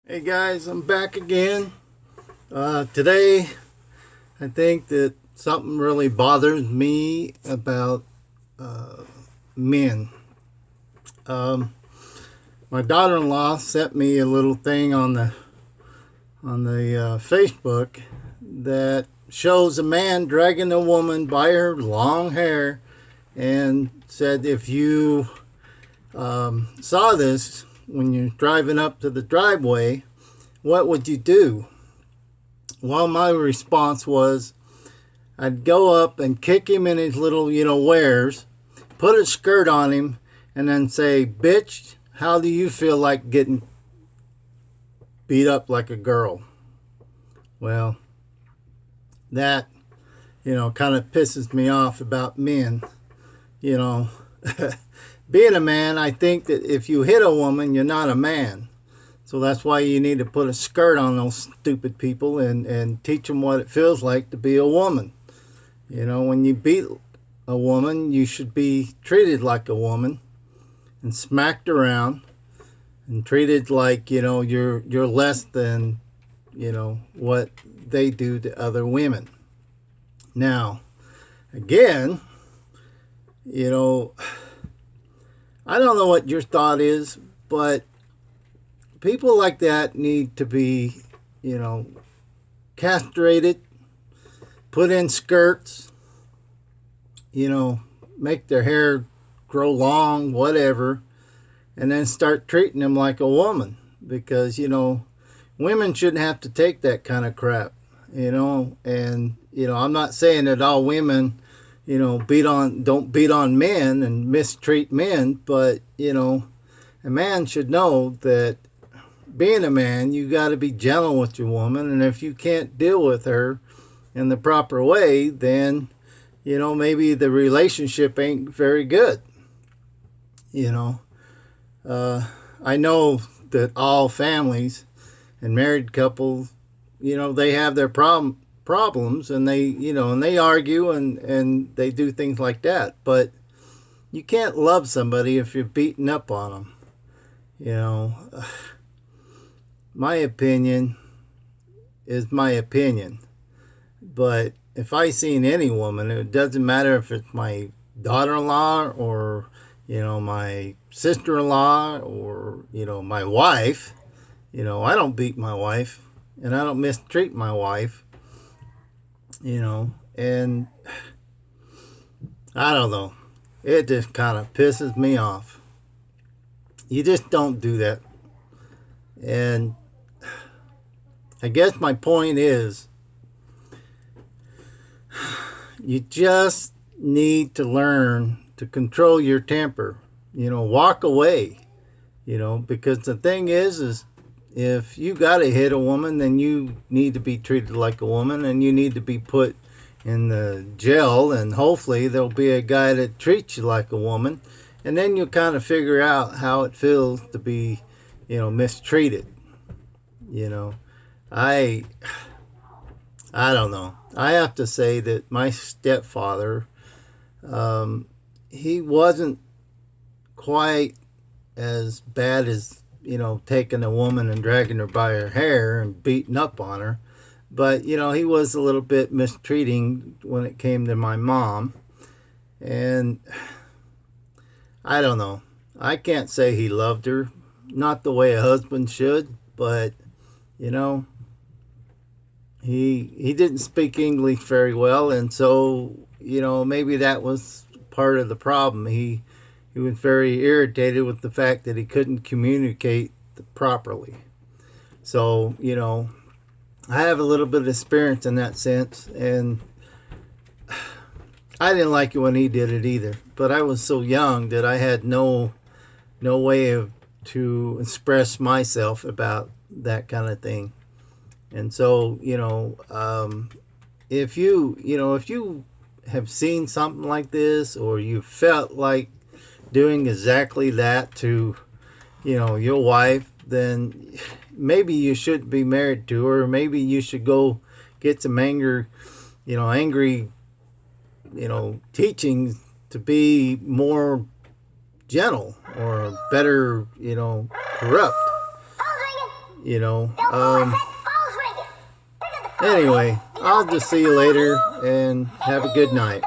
Hey guys, I'm back again. Today, I think that something really bothers me about men. Um, my daughter-in-law sent me a little thing on the Facebook that shows a man dragging a woman by her long hair, and said if you saw this when you're driving up to the driveway, what would you do? Well, my response was I'd go up and kick him in his little, wares, put a skirt on him, and then say, "Bitch, how do you feel like getting beat up like a girl?" Well, that, kind of pisses me off about men. You know, being a man, I think that if you hit a woman, you're not a man. So that's why you need to put a skirt on those stupid people and teach them what it feels like to be a woman. When you beat a woman, you should be treated like a woman and smacked around and treated like, you're less than, what they do to other women. Now, again, you know, I don't know what your thought is, but people like that need to be, you know, castrated, put in skirts, make their hair grow long, whatever, and then start treating them like a woman. Because, women shouldn't have to take that kind of crap, and, I'm not saying that all women, don't beat on men and mistreat men, but, a man should know that being a man, you got to be gentle with your woman, and if you can't deal with her in the proper way, then maybe the relationship ain't very good. You know, I know that all families and married couples, they have their problems, and they argue and they do things like that. But you can't love somebody if you're beating up on them. My opinion is my opinion. But if I seen any woman, it doesn't matter if it's my daughter-in-law or, my sister-in-law or, my wife. I don't beat my wife and I don't mistreat my wife, and I don't know. It just kind of pisses me off. You just don't do that. And I guess my point is you just need to learn to control your temper. Walk away. Because the thing is if you gotta hit a woman, then you need to be treated like a woman, and you need to be put in the jail, and hopefully there'll be a guy that treats you like a woman, and then you'll kind of figure out how it feels to be, mistreated. You know, I I don't know. I have to say that my stepfather, he wasn't quite as bad as, taking a woman and dragging her by her hair and beating up on her. But, he was a little bit mistreating when it came to my mom. And I don't know. I can't say he loved her. Not the way a husband should, but, you know, he didn't speak English very well, and so maybe that was part of the problem. He was very irritated with the fact that he couldn't communicate properly. So I have a little bit of experience in that sense, and I didn't like it when he did it either. But I was so young that I had no way of to express myself about that kind of thing. And so, if you have seen something like this, or you felt like doing exactly that to, your wife, then maybe you shouldn't be married to her. Maybe you should go get some angry, teachings to be more gentle or better, corrupt. You know. Anyway, I'll just see you later and have a good night.